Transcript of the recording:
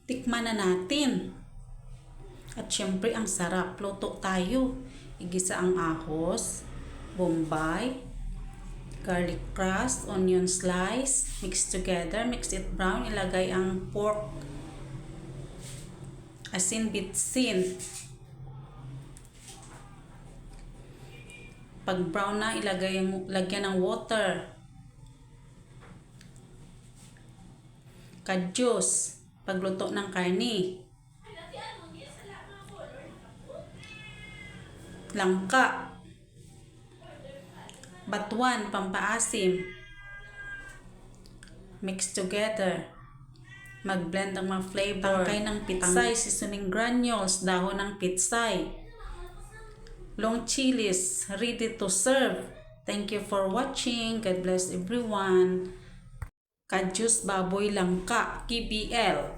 Tikman na natin. At syempre, ang sarap. Luto tayo. Igisa ang ahos, bombay, garlic crust, onion slice, mix together, mix it brown, ilagay ang pork, asin bitsin. Pag brown na, lagyan ng water. Kadyos, pagluto ng karni. Langka. Batuan, pampaasim. Mix together. Mag-blend ang mga flavor. Tangkay ng pitsay, seasoning granules, dahon ng pitsay. Long chilies, ready to serve. Thank you for watching. God bless everyone. Kadyos baboy langka, KBL.